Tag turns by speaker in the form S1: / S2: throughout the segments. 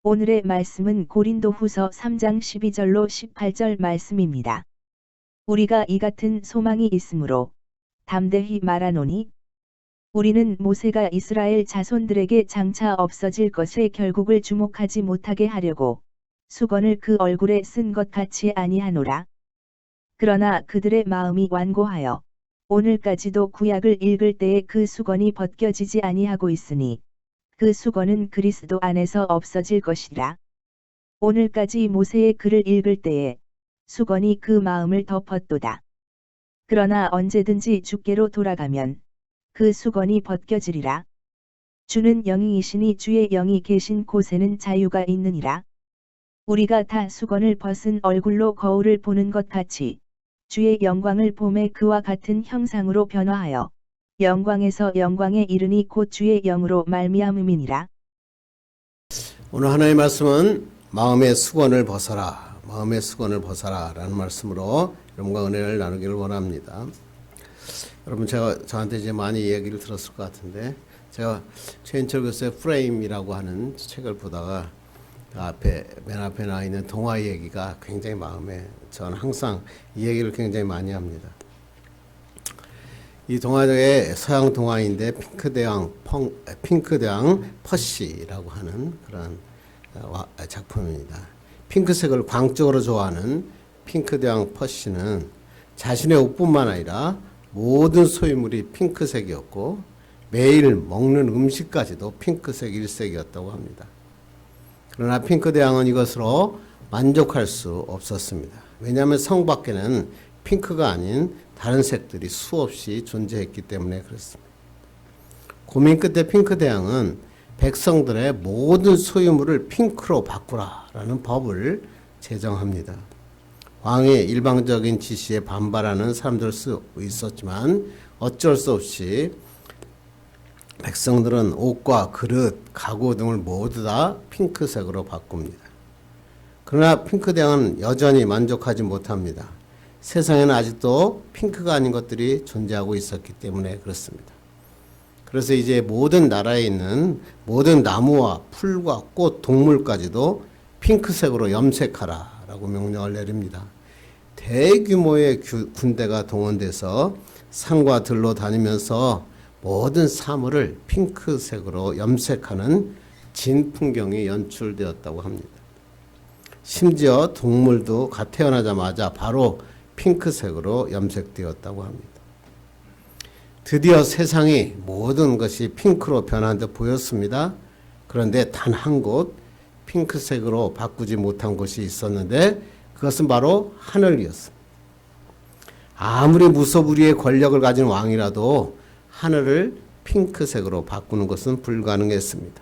S1: 오늘의 말씀은 고린도후서 3장 12절로 18절 말씀입니다. 우리가 이 같은 소망이 있으므로 담대히 말하노니 우리는 모세가 이스라엘 자손들에게 장차 없어질 것의 결국을 주목하지 못하게 하려고 수건을 그 얼굴에 쓴 것 같이 아니하노라. 그러나 그들의 마음이 완고하여 오늘까지도 구약을 읽을 때에 그 수건이 벗겨지지 아니하고 있으니 그 수건은 그리스도 안에서 없어질 것이라. 오늘까지 모세의 글을 읽을 때에 수건이 그 마음을 덮었도다. 그러나 언제든지 주께로 돌아가면 그 수건이 벗겨지리라. 주는 영이시니 주의 영이 계신 곳에는 자유가 있느니라. 우리가 다 수건을 벗은 얼굴로 거울을 보는 것 같이 주의 영광을 보매 그와 같은 형상으로 변화하여 영광에서 영광에 이르니 곧 주의 영으로 말미암음이니라.
S2: 오늘 하나님의 말씀은 마음의 수건을 벗어라, 마음의 수건을 벗어라 라는 말씀으로 여러분과 은혜를 나누기를 원합니다. 여러분, 저한테 이제 많이 얘기를 들었을 것 같은데, 제가 최인철 교수의 프레임이라고 하는 책을 보다가 맨 앞에 나와 있는 동화 얘기가 굉장히 저는 항상 이 얘기를 굉장히 많이 합니다. 이 동화의 서양 동화인데 핑크대왕 퍼시라고 하는 그런 작품입니다. 핑크색을 광적으로 좋아하는 핑크대왕 퍼시는 자신의 옷뿐만 아니라 모든 소유물이 핑크색이었고 매일 먹는 음식까지도 핑크색 일색이었다고 합니다. 그러나 핑크대왕은 이것으로 만족할 수 없었습니다. 왜냐하면 성 밖에는 핑크가 아닌 다른 색들이 수없이 존재했기 때문에 그렇습니다. 고민 끝에 핑크대왕은 백성들의 모든 소유물을 핑크로 바꾸라라는 법을 제정합니다. 왕의 일방적인 지시에 반발하는 사람들 수 있었지만 어쩔 수 없이 백성들은 옷과 그릇, 가구 등을 모두 다 핑크색으로 바꿉니다. 그러나 핑크대왕은 여전히 만족하지 못합니다. 세상에는 아직도 핑크가 아닌 것들이 존재하고 있었기 때문에 그렇습니다. 그래서 이제 모든 나라에 있는 모든 나무와 풀과 꽃, 동물까지도 핑크색으로 염색하라라고 명령을 내립니다. 대규모의 군대가 동원돼서 산과 들로 다니면서 모든 사물을 핑크색으로 염색하는 진풍경이 연출되었다고 합니다. 심지어 동물도 태어나자마자 바로 핑크색으로 염색되었다고 합니다. 드디어 세상이 모든 것이 핑크로 변한 듯 보였습니다. 그런데 단 한 곳 핑크색으로 바꾸지 못한 곳이 있었는데 그것은 바로 하늘이었습니다. 아무리 무소불위의 권력을 가진 왕이라도 하늘을 핑크색으로 바꾸는 것은 불가능했습니다.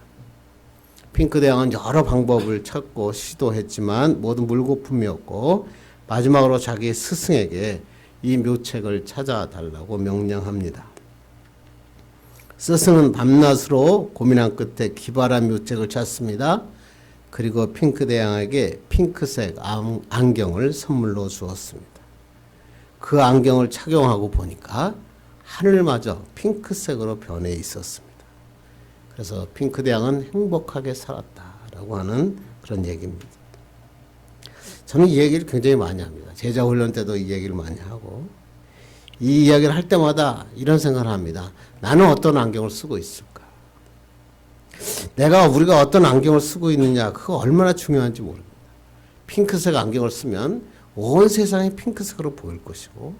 S2: 핑크대왕은 여러 방법을 찾고 시도했지만 모두 물거품이었고 마지막으로 자기 스승에게 이 묘책을 찾아달라고 명령합니다. 스승은 밤낮으로 고민한 끝에 기발한 묘책을 찾습니다. 그리고 핑크대왕에게 핑크색 안경을 선물로 주었습니다. 그 안경을 착용하고 보니까 하늘마저 핑크색으로 변해 있었습니다. 그래서 핑크대왕은 행복하게 살았다라고 하는 그런 얘기입니다. 저는 이 얘기를 굉장히 많이 합니다. 제자 훈련 때도 이 얘기를 많이 하고 이 이야기를 할 때마다 이런 생각을 합니다. 나는 어떤 안경을 쓰고 있을까? 우리가 어떤 안경을 쓰고 있느냐, 그거 얼마나 중요한지 모릅니다. 핑크색 안경을 쓰면 온 세상이 핑크색으로 보일 것이고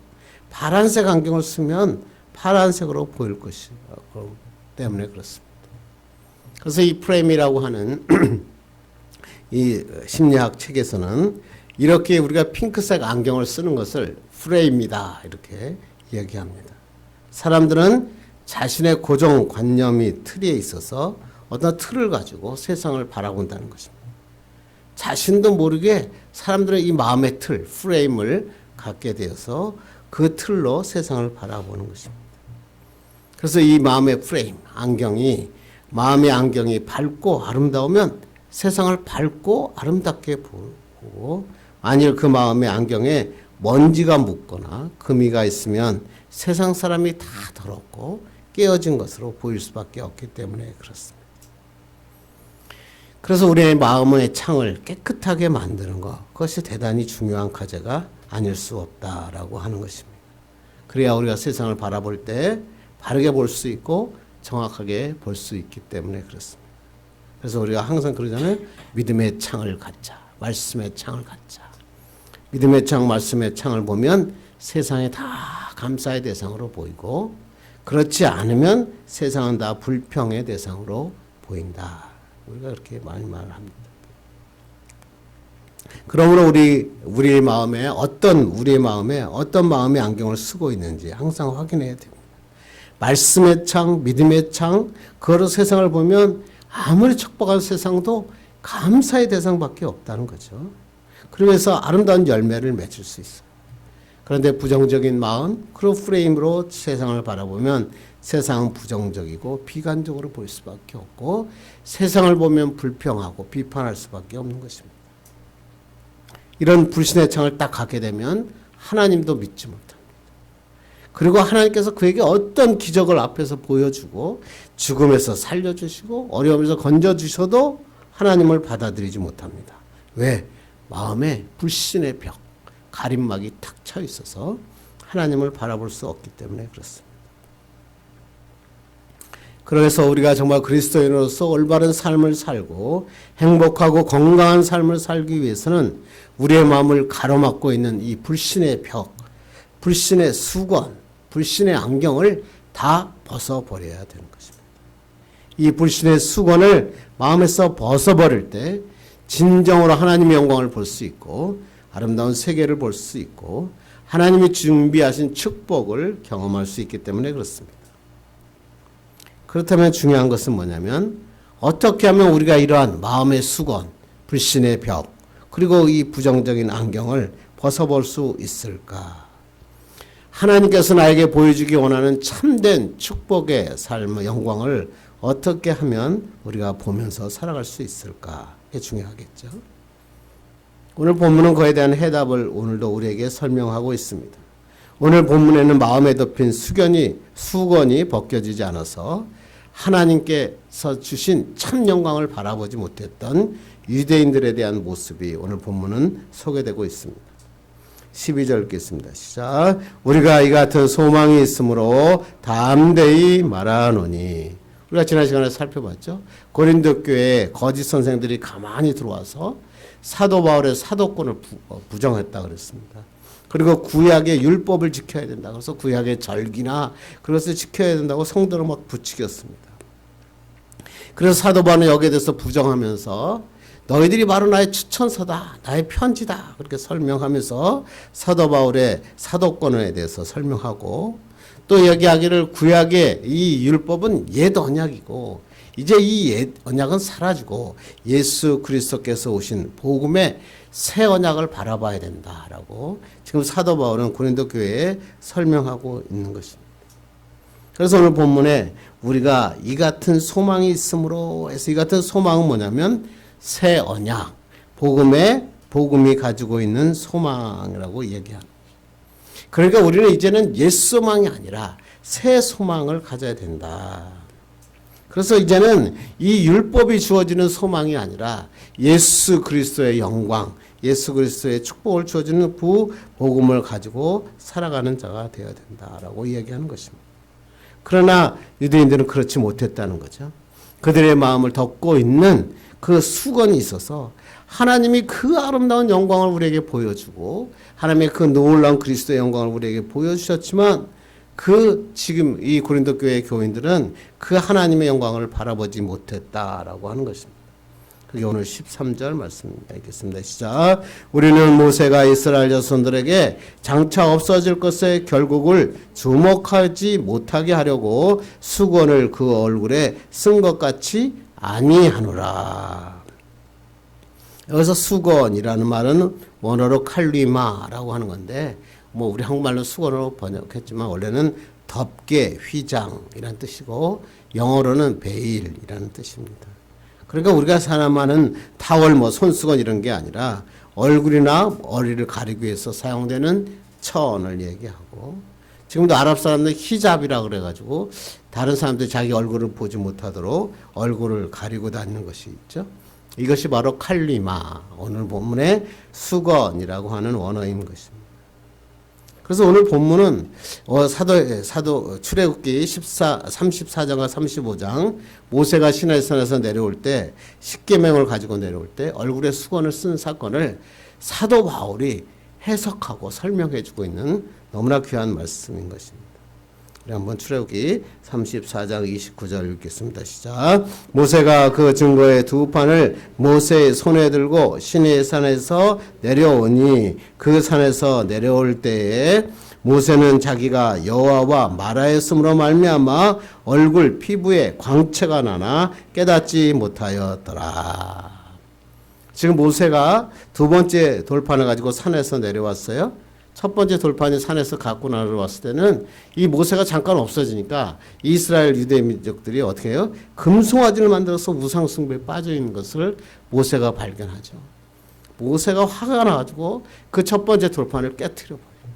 S2: 파란색 안경을 쓰면 파란색으로 보일 것이기 때문에 그렇습니다. 그래서 이 프레임이라고 하는 이 심리학 책에서는 이렇게 우리가 핑크색 안경을 쓰는 것을 프레임이다 이렇게 얘기합니다. 사람들은 자신의 고정관념이 틀에 있어서 어떤 틀을 가지고 세상을 바라본다는 것입니다. 자신도 모르게 사람들은 이 마음의 틀, 프레임을 갖게 되어서 그 틀로 세상을 바라보는 것입니다. 그래서 이 마음의 프레임, 마음의 안경이 밝고 아름다우면 세상을 밝고 아름답게 보고, 만일 그 마음의 안경에 먼지가 묻거나 금이가 있으면 세상 사람이 다 더럽고 깨어진 것으로 보일 수밖에 없기 때문에 그렇습니다. 그래서 우리의 마음의 창을 깨끗하게 만드는 것, 그것이 대단히 중요한 과제가 아닐 수 없다라고 하는 것입니다. 그래야 우리가 세상을 바라볼 때 바르게 볼 수 있고 정확하게 볼 수 있기 때문에 그렇습니다. 그래서 우리가 항상 그러잖아요. 믿음의 창을 갖자. 말씀의 창을 갖자. 믿음의 창, 말씀의 창을 보면 세상에 다 감사의 대상으로 보이고, 그렇지 않으면 세상은 다 불평의 대상으로 보인다. 우리가 그렇게 많이 말을 합니다. 그러므로 우리의 마음에 어떤 마음의 안경을 쓰고 있는지 항상 확인해야 됩니다. 말씀의 창, 믿음의 창, 그거로 세상을 보면 아무리 척박한 세상도 감사의 대상밖에 없다는 거죠. 그러면서 아름다운 열매를 맺을 수 있어요. 그런데 부정적인 마음, 그런 프레임으로 세상을 바라보면 세상은 부정적이고 비관적으로 보일 수밖에 없고, 세상을 보면 불평하고 비판할 수밖에 없는 것입니다. 이런 불신의 창을 딱 갖게 되면 하나님도 믿지 못합니다. 그리고 하나님께서 그에게 어떤 기적을 앞에서 보여주고 죽음에서 살려주시고 어려움에서 건져주셔도 하나님을 받아들이지 못합니다. 왜? 마음에 불신의 벽, 가림막이 탁 쳐 있어서 하나님을 바라볼 수 없기 때문에 그렇습니다. 그래서 우리가 정말 그리스도인으로서 올바른 삶을 살고 행복하고 건강한 삶을 살기 위해서는 우리의 마음을 가로막고 있는 이 불신의 벽, 불신의 수건, 불신의 안경을 다 벗어버려야 되는 것입니다. 이 불신의 수건을 마음에서 벗어버릴 때 진정으로 하나님의 영광을 볼 수 있고 아름다운 세계를 볼 수 있고 하나님이 준비하신 축복을 경험할 수 있기 때문에 그렇습니다. 그렇다면 중요한 것은 뭐냐면 어떻게 하면 우리가 이러한 마음의 수건, 불신의 벽, 그리고 이 부정적인 안경을 벗어볼 수 있을까? 하나님께서 나에게 보여주기 원하는 참된 축복의 삶의 영광을 어떻게 하면 우리가 보면서 살아갈 수 있을까? 이게 중요하겠죠. 오늘 본문은 그에 대한 해답을 오늘도 우리에게 설명하고 있습니다. 오늘 본문에는 마음에 덮인 수건이 벗겨지지 않아서 하나님께서 주신 참 영광을 바라보지 못했던 유대인들에 대한 모습이 오늘 본문은 소개되고 있습니다. 12절 읽겠습니다. 시작. 우리가 이 같은 소망이 있으므로 담대히 말하노니. 우리가 지난 시간에 살펴봤죠. 고린도 교회에 거짓 선생들이 가만히 들어와서 사도 바울의 사도권을 부정했다 그랬습니다. 그리고 구약의 율법을 지켜야 된다. 그래서 구약의 절기나 그것을 지켜야 된다고 성도를 막 부추겼습니다. 그래서 사도 바울은 여기에 대해서 부정하면서 너희들이 바로 나의 추천서다. 나의 편지다. 그렇게 설명하면서 사도 바울의 사도권에 대해서 설명하고 또 여기하기를 구약의 이 율법은 옛 언약이고 이제 이 옛 언약은 사라지고 예수 그리스도께서 오신 복음의 새 언약을 바라봐야 된다라고 지금 사도 바울은 고린도 교회에 설명하고 있는 것입니다. 그래서 오늘 본문에 우리가 이 같은 소망이 있으므로 해서 이 같은 소망은 뭐냐면 새 언약, 복음이 가지고 있는 소망이라고 얘기합니다. 그러니까 우리는 이제는 옛 소망이 아니라 새 소망을 가져야 된다. 그래서 이제는 이 율법이 주어지는 소망이 아니라 예수 그리스도의 영광, 예수 그리스도의 축복을 주어지는 복음을 가지고 살아가는 자가 되어야 된다라고 이야기하는 것입니다. 그러나 유대인들은 그렇지 못했다는 거죠. 그들의 마음을 덮고 있는 그 수건이 있어서 하나님이 그 아름다운 영광을 우리에게 보여주고 하나님의 그 놀라운 그리스도의 영광을 우리에게 보여주셨지만 지금 이 고린도 교회의 교인들은 그 하나님의 영광을 바라보지 못했다라고 하는 것입니다. 그게 오늘 13절 말씀 읽겠습니다. 시작. 우리는 모세가 이스라엘 자손들에게 장차 없어질 것의 결국을 주목하지 못하게 하려고 수건을 그 얼굴에 쓴 것 같이 아니하노라. 여기서 수건이라는 말은 원어로 칼리마라고 하는 건데 우리 한국말로 수건으로 번역했지만 원래는 덮개, 휘장이라는 뜻이고 영어로는 베일이라는 뜻입니다. 그러니까 우리가 사용하는 타월, 손수건 이런 게 아니라 얼굴이나 머리를 가리기 위해서 사용되는 천을 얘기하고 지금도 아랍 사람들 히잡이라고 그래가지고 다른 사람들이 자기 얼굴을 보지 못하도록 얼굴을 가리고 다니는 것이 있죠. 이것이 바로 칼리마, 오늘 본문의 수건이라고 하는 원어인 것입니다. 그래서 오늘 본문은 사도 출애굽기 34장과 35장 모세가 시내산에서 내려올 때 십계명을 가지고 내려올 때 얼굴에 수건을 쓴 사건을 사도 바울이 해석하고 설명해 주고 있는 너무나 귀한 말씀인 것입니다. 우리 한번 출애굽기 34장 29절 읽겠습니다. 시작. 모세가 그 증거의 두 판을 모세의 손에 들고 시내의 산에서 내려오니 그 산에서 내려올 때에 모세는 자기가 여호와와 말하였으므로 말미암아 얼굴 피부에 광채가 나나 깨닫지 못하였더라. 지금 모세가 두 번째 돌판을 가지고 산에서 내려왔어요. 첫 번째 돌판이 산에서 갖고 내려왔을 때는 이 모세가 잠깐 없어지니까 이스라엘 유대 민족들이 어떻게 해요? 금송아지를 만들어서 우상숭배에 빠져 있는 것을 모세가 발견하죠. 모세가 화가 나가지고 그 첫 번째 돌판을 깨트려 버려요.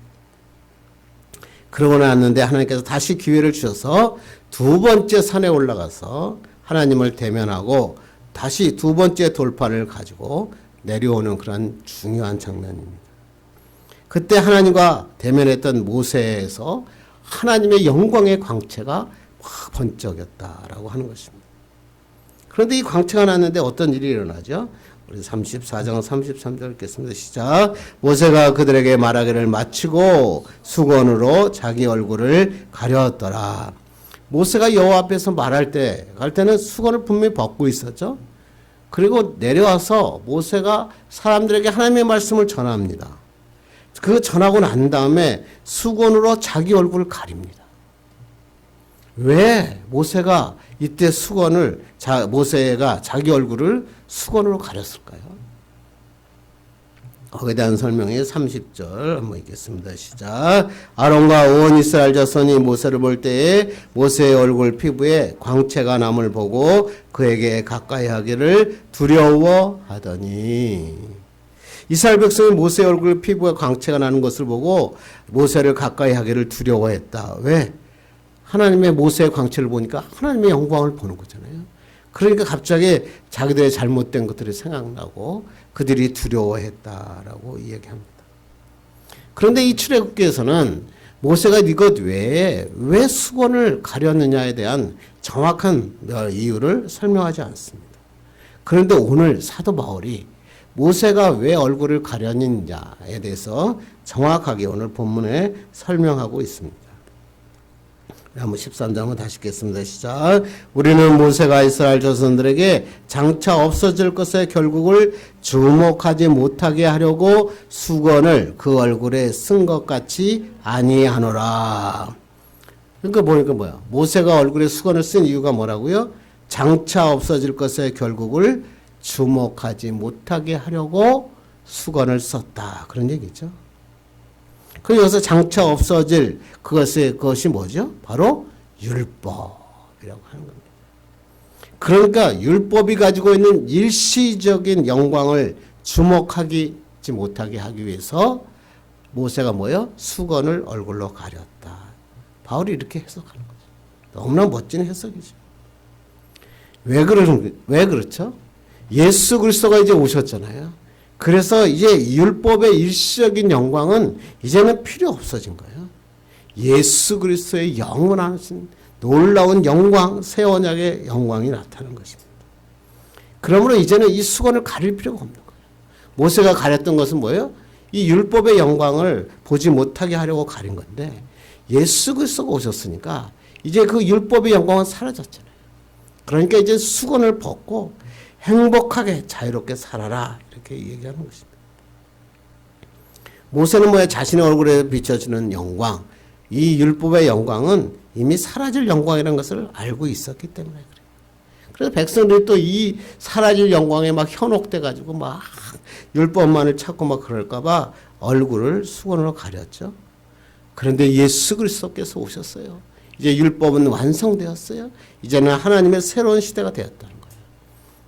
S2: 그러고 났는데 하나님께서 다시 기회를 주셔서 두 번째 산에 올라가서 하나님을 대면하고 다시 두 번째 돌판을 가지고 내려오는 그런 중요한 장면입니다. 그때 하나님과 대면했던 모세에서 하나님의 영광의 광채가 확 번쩍였다라고 하는 것입니다. 그런데 이 광채가 났는데 어떤 일이 일어나죠? 우리 34장 33절 읽겠습니다. 시작. 모세가 그들에게 말하기를 마치고 수건으로 자기 얼굴을 가렸더라. 모세가 여호와 앞에서 말할 때는 수건을 분명히 벗고 있었죠. 그리고 내려와서 모세가 사람들에게 하나님의 말씀을 전합니다. 그 전하고 난 다음에 수건으로 자기 얼굴을 가립니다. 왜 모세가 이때 모세가 자기 얼굴을 수건으로 가렸을까요? 거기에 대한 설명이 30절 한번 읽겠습니다. 시작. 아론과 온 이스라엘 자손이 모세를 볼 때에 모세의 얼굴 피부에 광채가 남을 보고 그에게 가까이 하기를 두려워하더니 이스라엘 백성이 모세의 얼굴 피부에 광채가 나는 것을 보고 모세를 가까이 하기를 두려워했다. 왜? 하나님의 모세의 광채를 보니까 하나님의 영광을 보는 거잖아요. 그러니까 갑자기 자기들의 잘못된 것들이 생각나고 그들이 두려워했다라고 이야기합니다. 그런데 이 출애굽기에서는 모세가 이것 외에 왜 수건을 가렸느냐에 대한 정확한 이유를 설명하지 않습니다. 그런데 오늘 사도 바울이 모세가 왜 얼굴을 가렸느냐에 대해서 정확하게 오늘 본문에 설명하고 있습니다. 한번 13장은 다시 읽겠습니다. 시작. 우리는 모세가 이스라엘 자손들에게 장차 없어질 것의 결국을 주목하지 못하게 하려고 수건을 그 얼굴에 쓴 것 같이 아니하노라. 그러니까 보니까 뭐야? 모세가 얼굴에 수건을 쓴 이유가 뭐라고요? 장차 없어질 것의 결국을 주목하지 못하게 하려고 수건을 썼다. 그런 얘기죠. 그 여기서 장차 없어질 그것이 뭐죠? 바로 율법이라고 하는 겁니다. 그러니까 율법이 가지고 있는 일시적인 영광을 주목하지 못하게 하기 위해서 모세가 뭐예요? 수건을 얼굴로 가렸다. 바울이 이렇게 해석하는 거죠. 너무나 멋진 해석이죠. 왜 그렇죠? 예수 그리스도가 이제 오셨잖아요. 그래서 이제 율법의 일시적인 영광은 이제는 필요 없어진 거예요. 예수 그리스도의 영원하신 놀라운 영광, 새 언약의 영광이 나타나는 것입니다. 그러므로 이제는 이 수건을 가릴 필요가 없는 거예요. 모세가 가렸던 것은 뭐예요? 이 율법의 영광을 보지 못하게 하려고 가린 건데 예수 그리스도가 오셨으니까 이제 그 율법의 영광은 사라졌잖아요. 그러니까 이제 수건을 벗고 행복하게 자유롭게 살아라 이렇게 얘기하는 것입니다. 모세는 뭐야? 자신의 얼굴에 비춰지는 영광, 이 율법의 영광은 이미 사라질 영광이라는 것을 알고 있었기 때문에 그래요. 그래서 백성들이 또 이 사라질 영광에 막 현혹돼 가지고 막 율법만을 찾고 막 그럴까봐 얼굴을 수건으로 가렸죠. 그런데 예수 그리스도께서 오셨어요. 이제 율법은 완성되었어요. 이제는 하나님의 새로운 시대가 되었다는 거예요.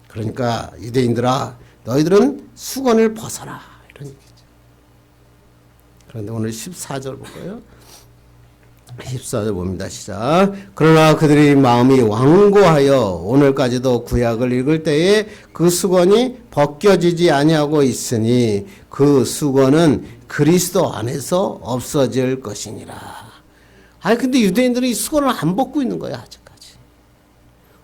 S2: 그러니까 유대인들아, 너희들은 수건을 벗어라 이런 얘기죠. 그런데 오늘 14절 볼까요? 14절 봅니다. 시작. 그러나 그들의 마음이 완고하여 오늘까지도 구약을 읽을 때에 그 수건이 벗겨지지 아니하고 있으니 그 수건은 그리스도 안에서 없어질 것이니라. 아니 근데 유대인들이 이 수건을 안 벗고 있는 거야 아직까지.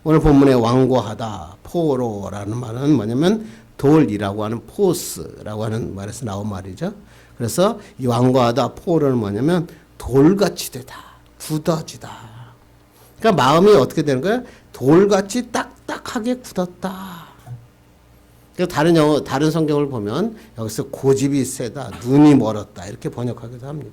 S2: 오늘 본문에 완고하다 포로라는 말은 뭐냐면 돌이라고 하는 포스라고 하는 말에서 나온 말이죠. 그래서 이 완고하다 포로는 뭐냐면 돌같이 되다, 굳어지다. 그러니까 마음이 어떻게 되는 거야? 돌같이 딱딱하게 굳었다. 다른 성경을 보면 여기서 고집이 세다, 눈이 멀었다 이렇게 번역하기도 합니다.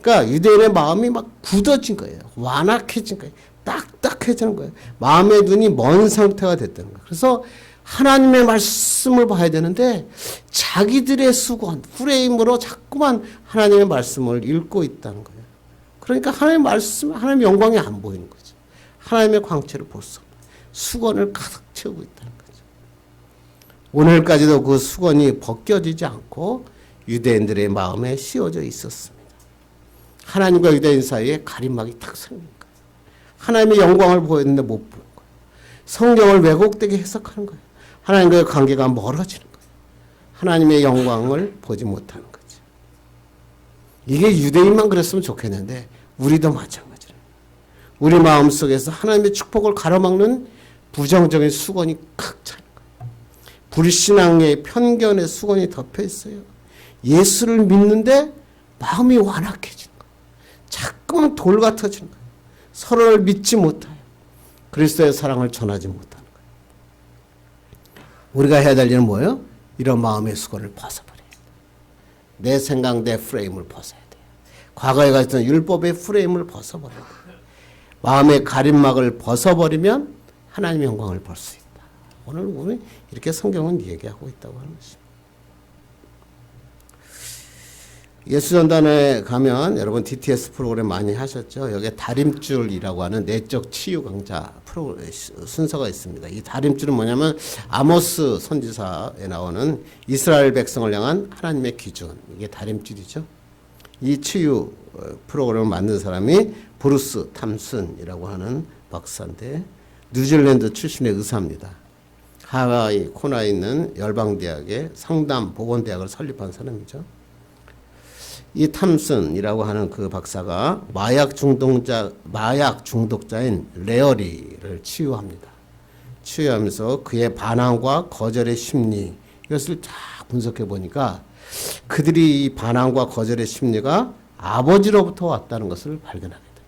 S2: 그러니까 유대인의 마음이 막 굳어진 거예요. 완악해진 거예요. 딱딱해지는 거예요. 마음의 눈이 먼 상태가 됐다는 거예요. 그래서 하나님의 말씀을 봐야 되는데 자기들의 수건, 프레임으로 자꾸만 하나님의 말씀을 읽고 있다는 거예요. 그러니까 하나님의 말씀, 하나님의 영광이 안 보이는 거죠. 하나님의 광채를 볼 수 없는 수건을 가득 채우고 있다는 거죠. 오늘까지도 그 수건이 벗겨지지 않고 유대인들의 마음에 씌워져 있었습니다. 하나님과 유대인 사이에 가림막이 탁 생긴 거예요. 하나님의 영광을 보였는데 못 보는 거예요. 성경을 왜곡되게 해석하는 거예요. 하나님과의 관계가 멀어지는 거예요. 하나님의 영광을 보지 못하는 거죠. 이게 유대인만 그랬으면 좋겠는데 우리도 마찬가지예요. 우리 마음속에서 하나님의 축복을 가로막는 부정적인 수건이 칵 차는 거예요. 불신앙의 편견의 수건이 덮여 있어요. 예수를 믿는데 마음이 완악해지는 거예요. 자꾸만 돌 같아지는 거예요. 서로를 믿지 못해요. 그리스도의 사랑을 전하지 못하는 거예요. 우리가 해야 될 일은 뭐예요? 이런 마음의 수건을 벗어버려야 돼요. 내 생각, 내 프레임을 벗어야 돼요. 과거에 가졌던 율법의 프레임을 벗어버려야 돼요. 마음의 가림막을 벗어버리면 하나님의 영광을 볼 수 있다. 오늘 우리 이렇게 성경은 얘기하고 있다고 하는 것입니다. 예수전단에 가면 여러분 DTS 프로그램 많이 하셨죠. 여기에 다림줄이라고 하는 내적 치유 강좌 순서가 있습니다. 이 다림줄은 뭐냐면 아모스 선지사에 나오는 이스라엘 백성을 향한 하나님의 기준, 이게 다림줄이죠. 이 치유 프로그램을 만든 사람이 브루스 탐슨이라고 하는 박사인데 뉴질랜드 출신의 의사입니다. 하와이 코나에 있는 열방대학의 상담 보건대학을 설립한 사람이죠. 이 탐슨이라고 하는 그 박사가 마약 중독자인 레어리를 치유합니다. 치유하면서 그의 반항과 거절의 심리, 이것을 쫙 분석해 보니까 그들이 이 반항과 거절의 심리가 아버지로부터 왔다는 것을 발견하게 됩니다.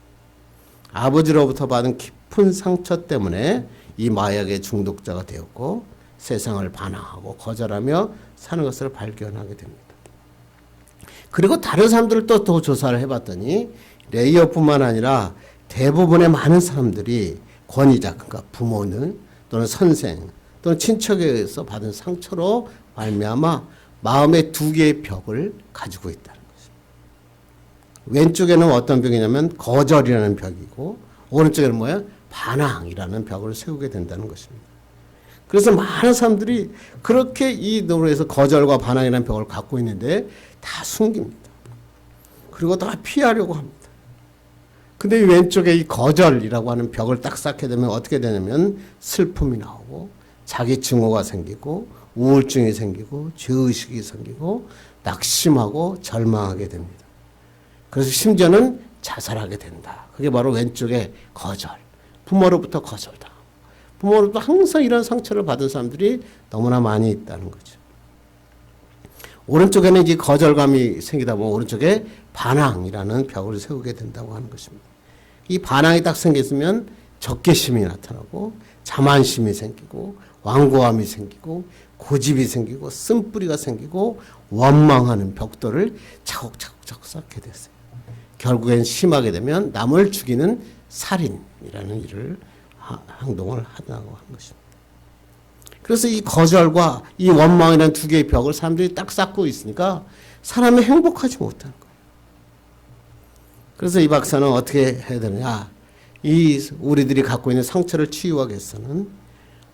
S2: 아버지로부터 받은 깊은 상처 때문에 이 마약의 중독자가 되었고 세상을 반항하고 거절하며 사는 것을 발견하게 됩니다. 그리고 다른 사람들을 또 더 조사를 해봤더니 레이어뿐만 아니라 대부분의 많은 사람들이 권위자, 그러니까 부모는 또는 선생 또는 친척에 의해서 받은 상처로 말미암아 마음의 두 개의 벽을 가지고 있다는 것입니다. 왼쪽에는 어떤 벽이냐면 거절이라는 벽이고 오른쪽에는 뭐야? 반항이라는 벽을 세우게 된다는 것입니다. 그래서 많은 사람들이 그렇게 이 노래에서 거절과 반항이라는 벽을 갖고 있는데 다 숨깁니다. 그리고 다 피하려고 합니다. 근데 이 왼쪽에 이 거절이라고 하는 벽을 딱 쌓게 되면 어떻게 되냐면 슬픔이 나오고 자기 증오가 생기고 우울증이 생기고 죄의식이 생기고 낙심하고 절망하게 됩니다. 그래서 심지어는 자살하게 된다. 그게 바로 왼쪽에 거절. 부모로부터 거절당하고 부모로부터 항상 이런 상처를 받은 사람들이 너무나 많이 있다는 거죠. 오른쪽에는 이제 거절감이 생기다 보면 오른쪽에 반항이라는 벽을 세우게 된다고 하는 것입니다. 이 반항이 딱 생겼으면 적개심이 나타나고 자만심이 생기고 완고함이 생기고 고집이 생기고 쓴뿌리가 생기고 원망하는 벽돌을 차곡차곡 쌓게 됐어요. 결국엔 심하게 되면 남을 죽이는 살인이라는 일을 행동을 한다고 하는 것입니다. 그래서 이 거절과 이 원망이라는 두 개의 벽을 사람들이 딱 쌓고 있으니까 사람이 행복하지 못하는 거예요. 그래서 이 박사는 어떻게 해야 되느냐. 이 우리들이 갖고 있는 상처를 치유하기 위해서는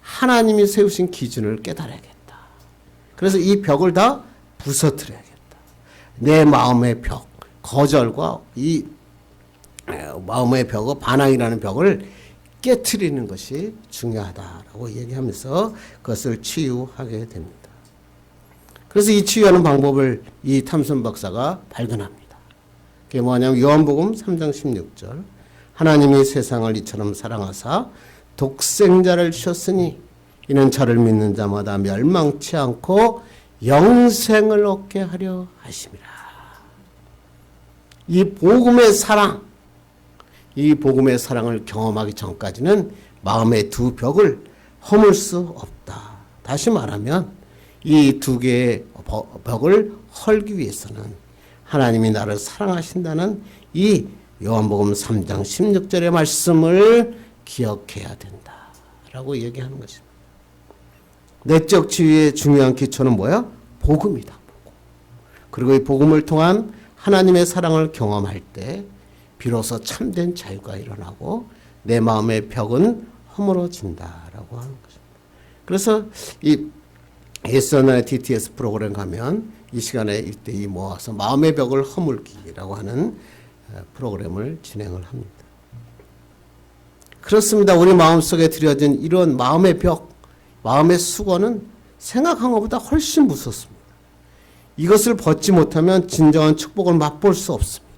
S2: 하나님이 세우신 기준을 깨달아야겠다. 그래서 이 벽을 다 부서뜨려야겠다. 내 마음의 벽, 거절과 이 마음의 벽, 반항이라는 벽을 깨트리는 것이 중요하다라고 얘기하면서 그것을 치유하게 됩니다. 그래서 이 치유하는 방법을 이 탐슨 박사가 발견합니다. 그게 뭐냐면 요한복음 3장 16절 하나님이 세상을 이처럼 사랑하사 독생자를 주셨으니 이는 저를 믿는 자마다 멸망치 않고 영생을 얻게 하려 하심이라. 이 복음의 사랑, 이 복음의 사랑을 경험하기 전까지는 마음의 두 벽을 허물 수 없다. 다시 말하면 이 두 개의 벽을 헐기 위해서는 하나님이 나를 사랑하신다는 이 요한복음 3장 16절의 말씀을 기억해야 된다라고 얘기하는 것입니다. 내적 치유의 중요한 기초는 뭐야? 복음이다. 복음. 그리고 이 복음을 통한 하나님의 사랑을 경험할 때 비로소 참된 자유가 일어나고 내 마음의 벽은 허물어진다라고 하는 것입니다. 그래서 이 예수의 DTS 프로그램 가면 이 시간에 일대이 모아서 마음의 벽을 허물기라고 하는 프로그램을 진행을 합니다. 그렇습니다. 우리 마음속에 들여진 이런 마음의 벽, 마음의 수건은 생각한 것보다 훨씬 무섭습니다. 이것을 벗지 못하면 진정한 축복을 맛볼 수 없습니다.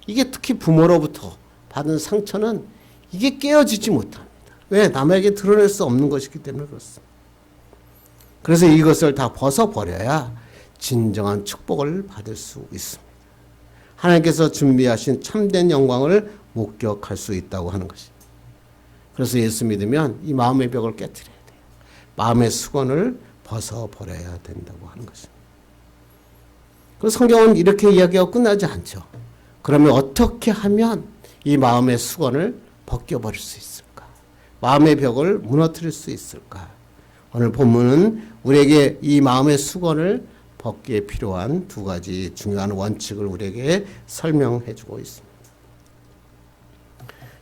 S2: 이게 특히 부모로부터 받은 상처는 이게 깨어지지 못합니다. 왜? 남에게 드러낼 수 없는 것이기 때문에 그렇습니다. 그래서 이것을 다 벗어버려야 진정한 축복을 받을 수 있습니다. 하나님께서 준비하신 참된 영광을 목격할 수 있다고 하는 것입니다. 그래서 예수 믿으면 이 마음의 벽을 깨트려야 돼요. 마음의 수건을 벗어버려야 된다고 하는 것입니다. 그래서 성경은 이렇게 이야기하고 끝나지 않죠. 그러면 어떻게 하면 이 마음의 수건을 벗겨버릴 수 있을까? 마음의 벽을 무너뜨릴 수 있을까? 오늘 본문은 우리에게 이 마음의 수건을 벗기에 필요한 두 가지 중요한 원칙을 우리에게 설명해 주고 있습니다.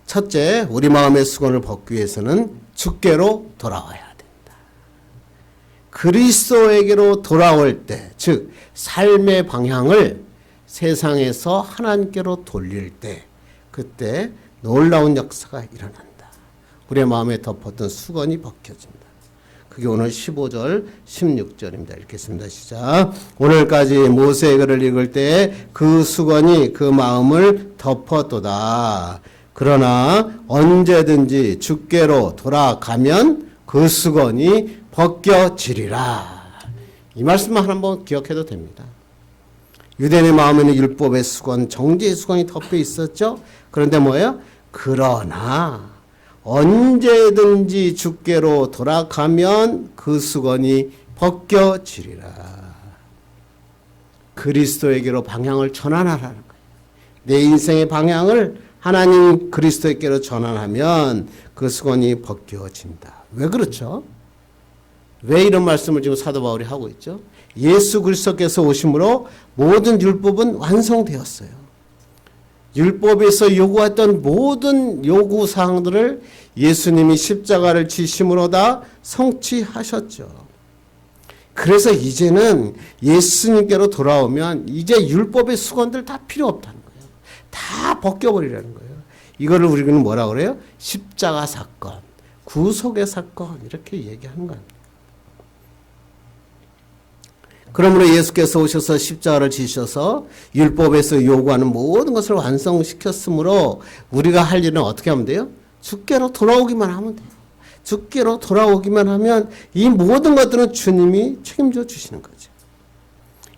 S2: 첫째, 우리 마음의 수건을 벗기 위해서는 주께로 돌아와야 된다. 그리스도에게로 돌아올 때, 즉 삶의 방향을 세상에서 하나님께로 돌릴 때, 그때 놀라운 역사가 일어난다. 우리의 마음에 덮었던 수건이 벗겨진다. 그게 오늘 15절, 16절입니다. 읽겠습니다. 시작. 오늘까지 모세의 글을 읽을 때 그 수건이 그 마음을 덮었도다. 그러나 언제든지 주께로 돌아가면 그 수건이 벗겨지리라. 이 말씀만 한번 기억해도 됩니다. 유대인의 마음에는 율법의 수건, 정죄의 수건이 덮여 있었죠. 그런데 뭐예요? 그러나 언제든지 주께로 돌아가면 그 수건이 벗겨지리라. 그리스도에게로 방향을 전환하라는 거예요. 내 인생의 방향을 하나님 그리스도에게로 전환하면 그 수건이 벗겨진다. 왜 그렇죠? 왜 이런 말씀을 지금 사도 바울이 하고 있죠? 예수 그리스도께서 오심으로 모든 율법은 완성되었어요. 율법에서 요구했던 모든 요구사항들을 예수님이 십자가를 지심으로 다 성취하셨죠. 그래서 이제는 예수님께로 돌아오면 이제 율법의 수건들 다 필요 없다는 거예요. 다 벗겨버리라는 거예요. 이거를 우리는 뭐라 그래요? 십자가 사건, 구속의 사건 이렇게 얘기하는 겁니다. 그러므로 예수께서 오셔서 십자가를 지셔서 율법에서 요구하는 모든 것을 완성시켰으므로 우리가 할 일은 어떻게 하면 돼요? 주께로 돌아오기만 하면 돼요. 주께로 돌아오기만 하면 이 모든 것들은 주님이 책임져 주시는 거죠.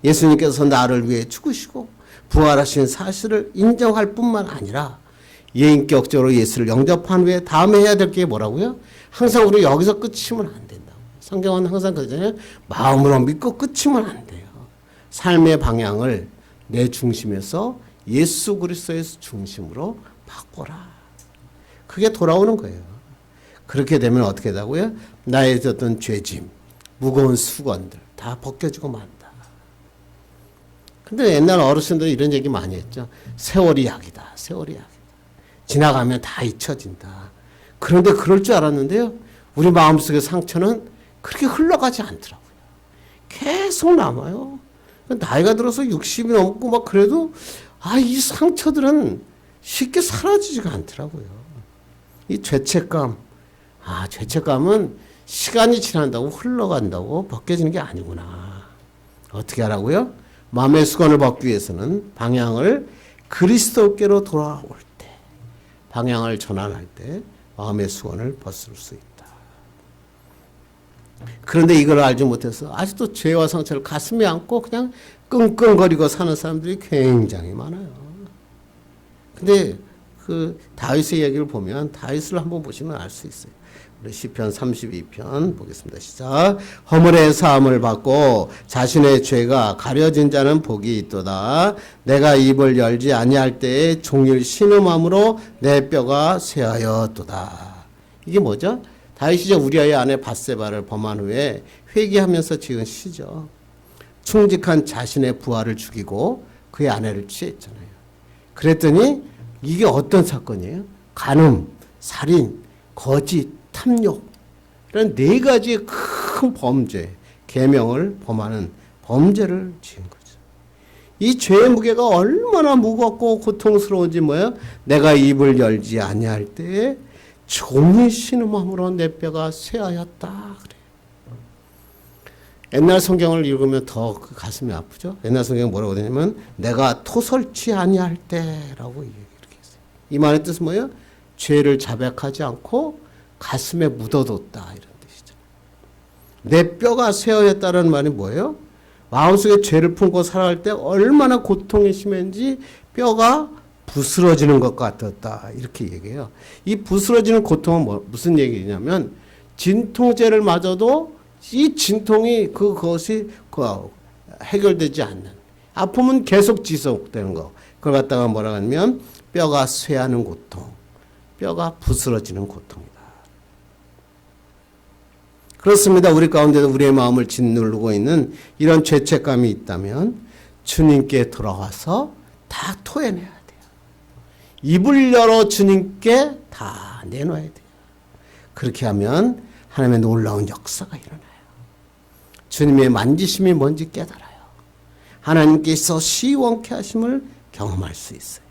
S2: 예수님께서 나를 위해 죽으시고 부활하신 사실을 인정할 뿐만 아니라 예인격적으로 예수를 영접한 후에 다음에 해야 될 게 뭐라고요? 항상 우리 여기서 끝이면 안 된다. 성경은 항상 그러잖아요. 마음으로 믿고 끝이면 안 돼요. 삶의 방향을 내 중심에서 예수 그리스도의 중심으로 바꿔라. 그게 돌아오는 거예요. 그렇게 되면 어떻게 되고요? 나의 어떤 죄짐, 무거운 수건들 다 벗겨지고 만다. 근데 옛날 어르신들이 이런 얘기 많이 했죠. 세월이 약이다. 세월이 약이다. 지나가면 다 잊혀진다. 그런데 그럴 줄 알았는데요. 우리 마음속의 상처는 그렇게 흘러가지 않더라고요. 계속 남아요. 나이가 들어서 60이 넘고 막 그래도 이 상처들은 쉽게 사라지지가 않더라고요. 이 죄책감, 죄책감은 시간이 지난다고 흘러간다고 벗겨지는 게 아니구나. 어떻게 하라고요? 마음의 수건을 벗기 위해서는 방향을 그리스도께로 돌아올 때, 방향을 전환할 때 마음의 수건을 벗을 수 있다. 그런데 이걸 알지 못해서 아직도 죄와 상처를 가슴에 안고 그냥 끙끙거리고 사는 사람들이 굉장히 많아요. 근데 그 다윗의 얘기를 보면, 다윗을 한번 보시면 알 수 있어요. 우리 시편 32편 보겠습니다. 시작. 허물의 사함을 받고 자신의 죄가 가려진 자는 복이 있도다. 내가 입을 열지 아니할 때에 종일 신음함으로 내 뼈가 쇠하였도다. 이게 뭐죠? 다윗이 우리아의 아내 밧세바를 범한 후에 회개하면서 지은 시죠. 충직한 자신의 부하를 죽이고 그의 아내를 취했잖아요. 그랬더니 이게 어떤 사건이에요? 간음, 살인, 거짓, 탐욕, 이런 네 가지의 큰 범죄, 계명을 범하는 범죄를 지은 거죠. 이 죄의 무게가 얼마나 무겁고 고통스러운지 뭐예요? 내가 입을 열지 아니할 때에 종일 신음함으로 내 뼈가 쇠하였다. 그래요. 옛날 성경을 읽으면 더 가슴이 아프죠. 옛날 성경은 뭐라고 되냐면 내가 토설치 아니할 때라고 이렇게 했어요. 이 말의 뜻은 뭐예요? 죄를 자백하지 않고 가슴에 묻어뒀다, 이런 뜻이죠. 내 뼈가 쇠하였다는 말이 뭐예요? 마음속에 죄를 품고 살아갈 때 얼마나 고통이 심했는지 뼈가 부스러지는 것 같았다, 이렇게 얘기해요. 이 부스러지는 고통은 무슨 얘기냐면 진통제를 맞아도 이 진통이 그것이 해결되지 않는, 아픔은 계속 지속되는 거, 그걸 갖다가 뭐라 하냐면 뼈가 쇠하는 고통, 뼈가 부스러지는 고통이다. 그렇습니다. 우리 가운데도 우리의 마음을 짓누르고 있는 이런 죄책감이 있다면 주님께 돌아와서 다 토해내야 돼요. 입을 열어 주님께 다 내놔야 돼요. 그렇게 하면 하나님의 놀라운 역사가 일어나요. 주님의 만지심이 뭔지 깨달아요. 하나님께서 시원케 하심을 경험할 수 있어요.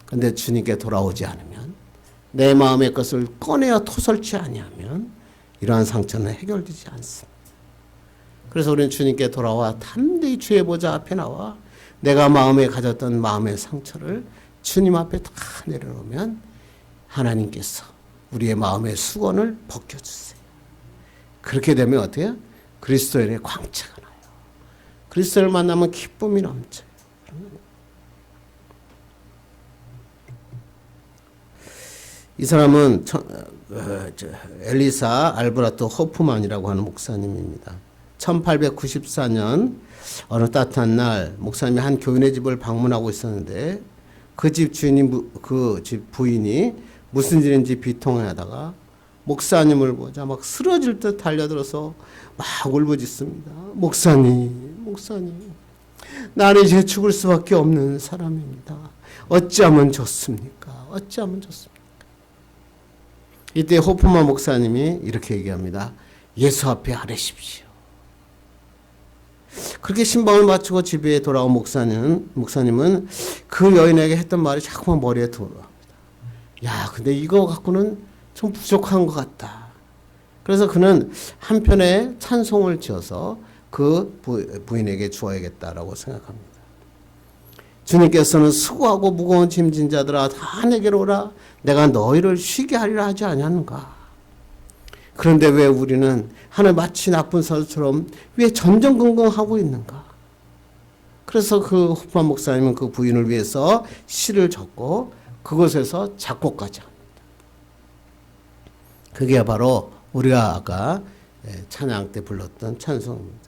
S2: 그런데 주님께 돌아오지 않으면, 내 마음의 것을 꺼내어 토설치 아니하면 이러한 상처는 해결되지 않습니다. 그래서 우리는 주님께 돌아와 담대히 주의 보좌 앞에 나와 내가 마음에 가졌던 마음의 상처를 주님 앞에 다 내려놓으면 하나님께서 우리의 마음의 수건을 벗겨주세요. 그렇게 되면 어때요? 그리스도인의 광채가 나요. 그리스도를 만나면 기쁨이 넘쳐요. 이 사람은 엘리사 알브라토 호프만이라고 하는 목사님입니다. 1894년 어느 따뜻한 날 목사님이 한 교인의 집을 방문하고 있었는데 그 집 주인이, 그 집 부인이 무슨 일인지 비통해하다가 목사님을 보자 막 쓰러질 듯 달려들어서 막 울부짖습니다. 목사님, 나는 이제 죽을 수밖에 없는 사람입니다. 어찌하면 좋습니까? 어찌하면 좋습니까? 이때 호프만 목사님이 이렇게 얘기합니다. 예수 앞에 아뢰십시오. 그렇게 신방을 마치고 집에 돌아온 목사님은 그 여인에게 했던 말이 자꾸만 머리에 들어옵니다. 야, 근데 이거 갖고는 좀 부족한 것 같다. 그래서 그는 한편의 찬송을 지어서 그 부인에게 주어야겠다라고 생각합니다. 주님께서는 수고하고 무거운 짐진 자들아 다 내게로 오라. 내가 너희를 쉬게 하리라 하지 아니하는가. 그런데 왜 우리는 하늘 마치 나쁜 사람처럼 왜 전전긍긍하고 있는가. 그래서 그 호프만 목사님은 그 부인을 위해서 시를 적고 그곳에서 작곡까지 합니다. 그게 바로 우리가 아까 찬양 때 불렀던 찬송입니다.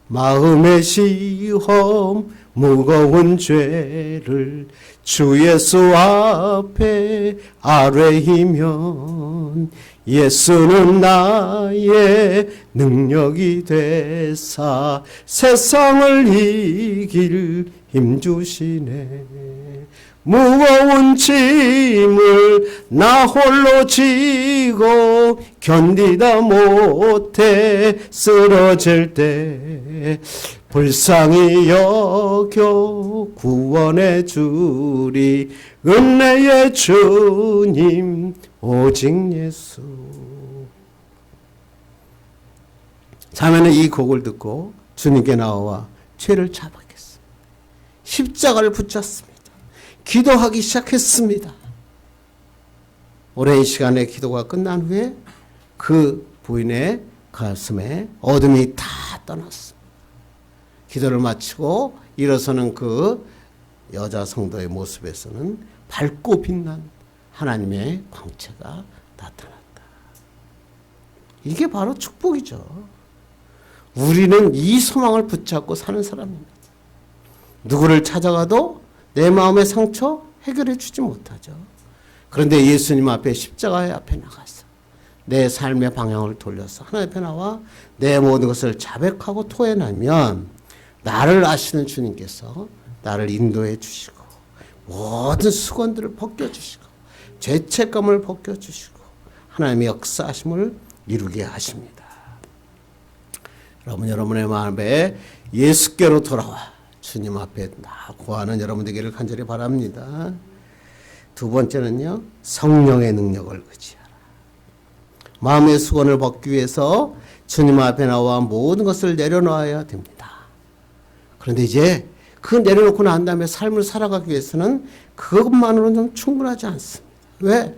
S2: 마음의 시험 무거운 죄를 주 예수 앞에 아뢰이면 예수는 나의 능력이 되사 세상을 이길 힘주시네. 무거운 짐을 나 홀로 지고 견디다 못해 쓰러질 때 불쌍히 여겨 구원해 주리 은혜의 주님 오직 예수. 자매는 이 곡을 듣고 주님께 나와 죄를 자박했습니다. 십자가를 붙잡습니다. 기도하기 시작했습니다. 오랜 시간의 기도가 끝난 후에 그 부인의 가슴에 어둠이 다 떠났습니다. 기도를 마치고 일어서는 그 여자 성도의 모습에서는 밝고 빛난 하나님의 광채가 나타났다. 이게 바로 축복이죠. 우리는 이 소망을 붙잡고 사는 사람입니다. 누구를 찾아가도 내 마음의 상처 해결해 주지 못하죠. 그런데 예수님 앞에 십자가의 앞에 나가서 내 삶의 방향을 돌려서 하나님 앞에 나와 내 모든 것을 자백하고 토해내면 나를 아시는 주님께서 나를 인도해 주시고 모든 수건들을 벗겨주시고 죄책감을 벗겨주시고 하나님의 역사하심을 이루게 하십니다. 여러분의 마음에 예수께로 돌아와 주님 앞에 구하는 여러분 되기를 간절히 바랍니다. 두 번째는요, 성령의 능력을 의지하라. 마음의 수건을 벗기 위해서 주님 앞에 나와 모든 것을 내려놓아야 됩니다. 그런데 이제 그 내려놓고 난 다음에 삶을 살아가기 위해서는 그것만으로는 충분하지 않습니다. 왜?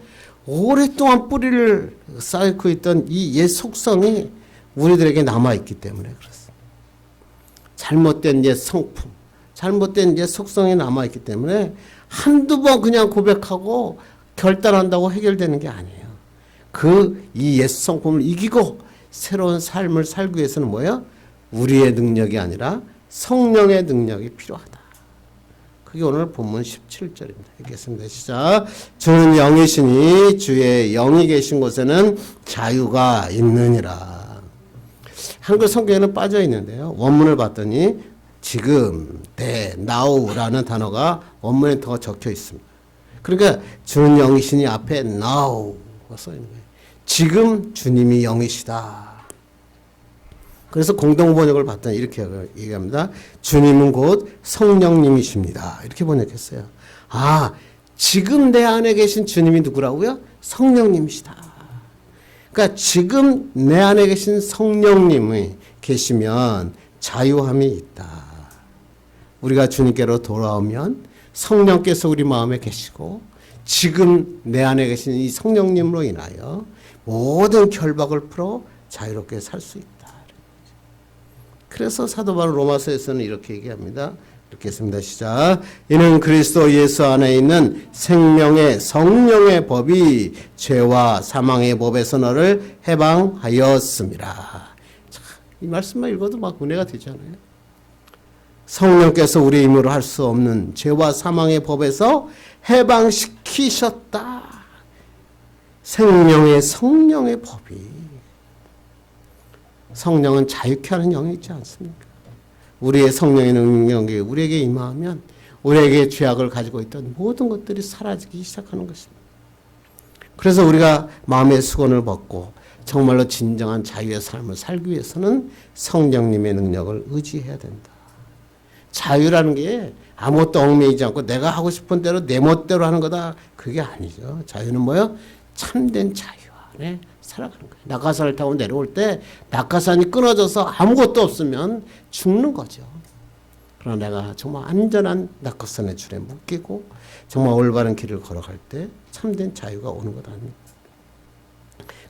S2: 오랫동안 뿌리를 쌓고 있던 이 옛 속성이 우리들에게 남아있기 때문에 그렇습니다. 잘못된 옛 성품, 잘못된 옛 속성이 남아있기 때문에 한두 번 그냥 고백하고 결단한다고 해결되는 게 아니에요. 이 옛 성품을 이기고 새로운 삶을 살기 위해서는 뭐예요? 우리의 능력이 아니라 성령의 능력이 필요하다. 그게 오늘 본문 17절입니다. 읽겠습니다. 시작. 주는 영이시니 주의 영이 계신 곳에는 자유가 있느니라. 한글 성경에는 빠져 있는데요. 원문을 봤더니 지금, now라는 단어가 원문에 더 적혀 있습니다. 그러니까 주는 영이시니 앞에 now가 써 있는 거예요. 지금 주님이 영이시다. 그래서 공동번역을 봤더니 이렇게 얘기합니다. 주님은 곧 성령님이십니다. 이렇게 번역했어요. 아, 지금 내 안에 계신 주님이 누구라고요? 성령님이시다. 그러니까 지금 내 안에 계신 성령님이 계시면 자유함이 있다. 우리가 주님께로 돌아오면 성령께서 우리 마음에 계시고 지금 내 안에 계신 이 성령님으로 인하여 모든 결박을 풀어 자유롭게 살 수 있다. 그래서 사도 바울 로마서에서는 이렇게 얘기합니다. 이렇게 했습니다. 시작. 이는 그리스도 예수 안에 있는 생명의 성령의 법이 죄와 사망의 법에서 너를 해방하였습니다. 자, 이 말씀만 읽어도 막 은혜가 되잖아요. 성령께서 우리의 힘으로 할 수 없는 죄와 사망의 법에서 해방시키셨다. 생명의 성령의 법이. 성령은 자유케 하는 영이 있지 않습니까? 우리의 성령의 능력이 우리에게 임하면 우리에게 죄악을 가지고 있던 모든 것들이 사라지기 시작하는 것입니다. 그래서 우리가 마음의 수건을 벗고 정말로 진정한 자유의 삶을 살기 위해서는 성령님의 능력을 의지해야 된다. 자유라는 게 아무것도 얽매이지 않고 내가 하고 싶은 대로 내 멋대로 하는 거다. 그게 아니죠. 자유는 뭐예요? 참된 자유 안에 살아가는 거예요. 낙하산을 타고 내려올 때 낙하산이 끊어져서 아무것도 없으면 죽는 거죠. 그러나 내가 정말 안전한 낙하산의 줄에 묶이고 정말 올바른 길을 걸어갈 때 참된 자유가 오는 것 아닙니까?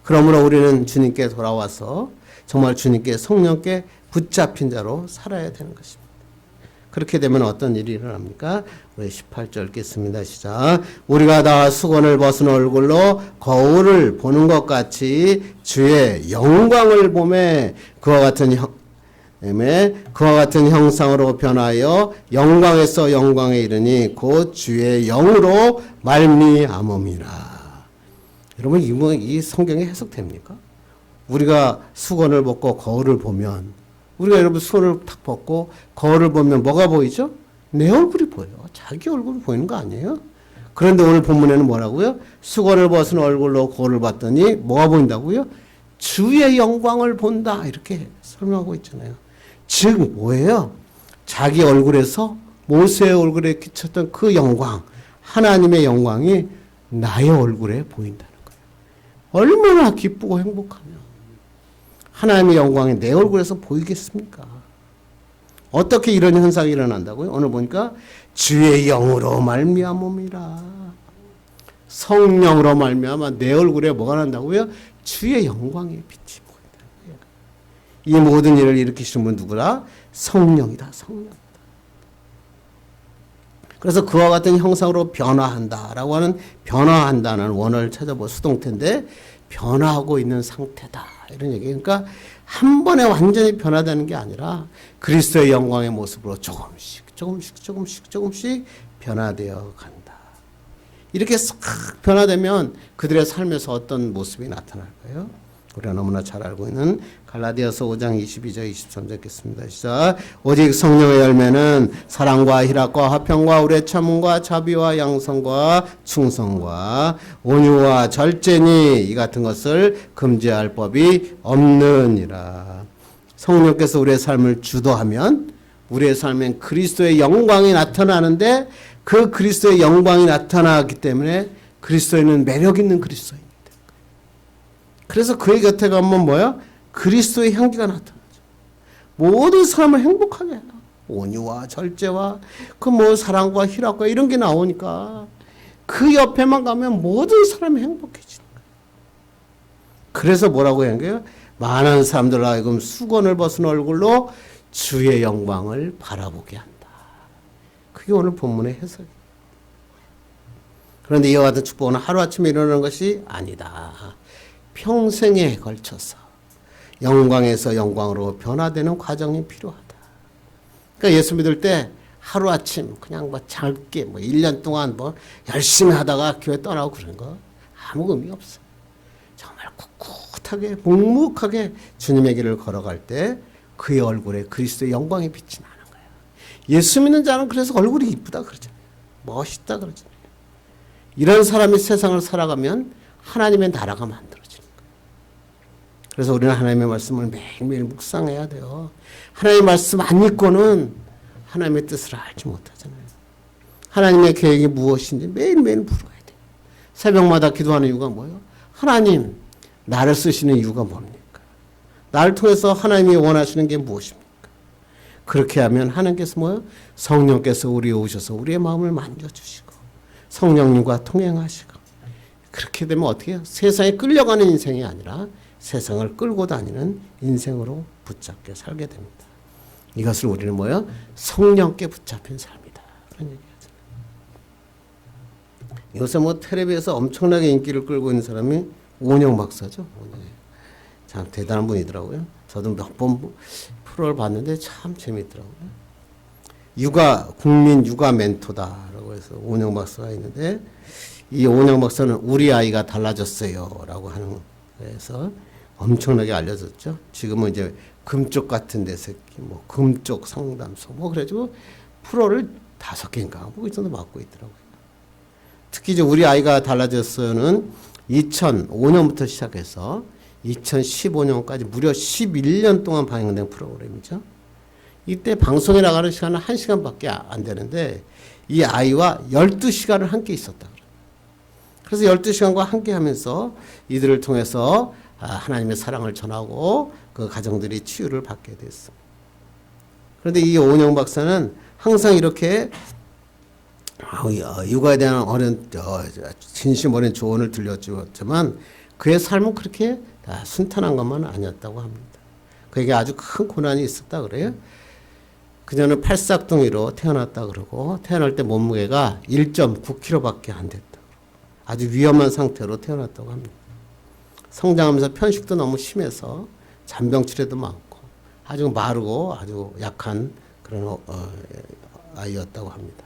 S2: 그러므로 우리는 주님께 돌아와서 정말 주님께 성령께 붙잡힌 자로 살아야 되는 것입니다. 그렇게 되면 어떤 일이 일어납니까? 우리 18절 읽겠습니다. 시작. 우리가 다 수건을 벗은 얼굴로 거울을 보는 것 같이 주의 영광을 보매 그와 같은 형상으로 변하여 영광에서 영광에 이르니 곧 주의 영으로 말미암음이라. 여러분 이 성경이 해석됩니까? 우리가 수건을 벗고 거울을 보면 우리가 여러분 수건을 탁 벗고 거울을 보면 뭐가 보이죠? 내 얼굴이 보여요. 자기 얼굴이 보이는 거 아니에요? 그런데 오늘 본문에는 뭐라고요? 수건을 벗은 얼굴로 거울을 봤더니 뭐가 보인다고요? 주의 영광을 본다. 이렇게 설명하고 있잖아요. 즉 뭐예요? 자기 얼굴에서 모세의 얼굴에 끼쳤던 그 영광, 하나님의 영광이 나의 얼굴에 보인다는 거예요. 얼마나 기쁘고 행복하면 하나님의 영광이 내 얼굴에서 보이겠습니까? 어떻게 이런 현상이 일어난다고요? 오늘 보니까 주의 영으로 말미암음이라. 성령으로 말미암아 내 얼굴에 뭐가 난다고요? 주의 영광의 빛이 보인다는 거예요. 이 모든 일을 일으키시는 분 누구라? 성령이다. 성령. 그래서 그와 같은 형상으로 변화한다라고 하는 변화한다는 원어를 찾아볼 수동태인데 변화하고 있는 상태다. 이런 얘기. 그러니까 한 번에 완전히 변화되는 게 아니라 그리스도의 영광의 모습으로 조금씩 변화되어 간다. 이렇게 싹 변화되면 그들의 삶에서 어떤 모습이 나타날까요? 우리가 너무나 잘 알고 있는 갈라디아서 5장 22절 23절 읽겠습니다. 시작. 오직 성령의 열매는 사랑과 희락과 화평과 우레 참음과 자비와 양성과 충성과 온유와 절제니 이 같은 것을 금지할 법이 없느니라. 성령께서 우리의 삶을 주도하면 우리의 삶엔 그리스도의 영광이 나타나는데 그 그리스도의 영광이 나타나기 때문에 그리스도에는 매력 있는 그리스도입니다. 그래서 그의 곁에 가면 뭐야? 그리스도의 향기가 나타나죠. 모든 사람을 행복하게 해요. 온유와 절제와 그 뭐 사랑과 희락과 이런 게 나오니까 그 옆에만 가면 모든 사람이 행복해지는 거예요. 그래서 뭐라고 하는 거예요? 많은 사람들 하여금 수건을 벗은 얼굴로 주의 영광을 바라보게 한다. 그게 오늘 본문의 해석이에요. 그런데 이와 같은 축복은 하루아침에 일어나는 것이 아니다. 평생에 걸쳐서 영광에서 영광으로 변화되는 과정이 필요하다. 그러니까 예수 믿을 때 하루아침 그냥 뭐 짧게 뭐 1년 동안 뭐 열심히 하다가 교회 떠나고 그런 거 아무 의미 없어. 정말 꿋꿋하게 묵묵하게 주님의 길을 걸어갈 때 그의 얼굴에 그리스도의 영광이 빛이 나는 거예요. 예수 믿는 자는 그래서 얼굴이 이쁘다 그러잖아요. 멋있다 그러잖아요. 이런 사람이 세상을 살아가면 하나님의 나라가 만들어지는 거예요. 그래서 우리는 하나님의 말씀을 매일매일 묵상해야 돼요. 하나님의 말씀 안 읽고는 하나님의 뜻을 알지 못하잖아요. 하나님의 계획이 무엇인지 매일매일 물어야 돼요. 새벽마다 기도하는 이유가 뭐예요? 하나님, 나를 쓰시는 이유가 뭡니까? 나를 통해서 하나님이 원하시는 게 무엇입니까? 그렇게 하면 하나님께서 뭐예요? 성령께서 우리에 오셔서 우리의 마음을 만져주시고 성령님과 통행하시고 그렇게 되면 어떻게 해요? 세상에 끌려가는 인생이 아니라 세상을 끌고 다니는 인생으로 붙잡게 살게 됩니다. 이것을 우리는 뭐예요? 성령께 붙잡힌 삶이다. 그런 얘기하잖아요. 요새 뭐 텔레비에서 엄청나게 인기를 끌고 있는 사람이 오은영 박사죠. 참 대단한 분이더라고요. 저도 몇 번 프로를 봤는데 참 재미있더라고요. 국민 육아 멘토다라고 해서 오은영 박사가 있는데 이 오은영 박사는 우리 아이가 달라졌어요 라고 하는 거에서 엄청나게 알려졌죠. 지금은 이제 금쪽 같은 데서 뭐 금쪽 상담소 뭐 그래가지고 프로를 5개인가 뭐 이 정도 맡고 있더라고요. 특히 이제 우리 아이가 달라졌어요는 2005년부터 시작해서 2015년까지 무려 11년 동안 방영된 프로그램이죠. 이때 방송에 나가는 시간은 1시간밖에 안 되는데 이 아이와 12시간을 함께 있었다. 그래서 12시간과 함께 하면서 이들을 통해서 하나님의 사랑을 전하고 그 가정들이 치유를 받게 됐습니다. 그런데 이 오은영 박사는 항상 이렇게 육아에 대한 진심 어린 조언을 들려주었지만 그의 삶은 그렇게 순탄한 것만 아니었다고 합니다. 그에게 아주 큰 고난이 있었다 그래요. 그녀는 팔싹둥이로 태어났다 그러고 태어날 때 몸무게가 1.9kg밖에 안 됐다. 아주 위험한 상태로 태어났다고 합니다. 성장하면서 편식도 너무 심해서 잔병치레도 많고 아주 마르고 아주 약한 그런 아이였다고 합니다.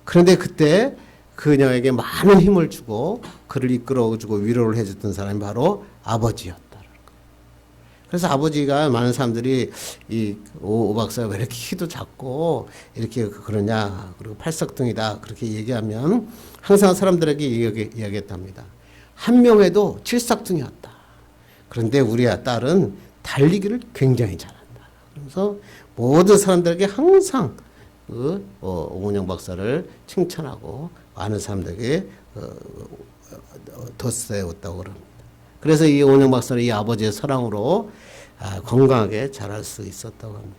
S2: 그런데 그때 그녀에게 많은 힘을 주고 그를 이끌어주고 위로를 해줬던 사람이 바로 아버지였다. 그래서 아버지가 많은 사람들이 이 오 박사가 왜 이렇게 키도 작고 이렇게 그러냐 그리고 팔석둥이다 그렇게 얘기하면 항상 사람들에게 이야기했답니다. 한 명에도 칠삭둥이었다. 그런데 우리 딸은 달리기를 굉장히 잘한다. 그래서 모든 사람들에게 항상 오은영 박사를 칭찬하고 많은 사람들에게 덧세웠다고 그럽니다. 그래서 이 오은영 박사는 이 아버지의 사랑으로 건강하게 자랄 수 있었다고 합니다.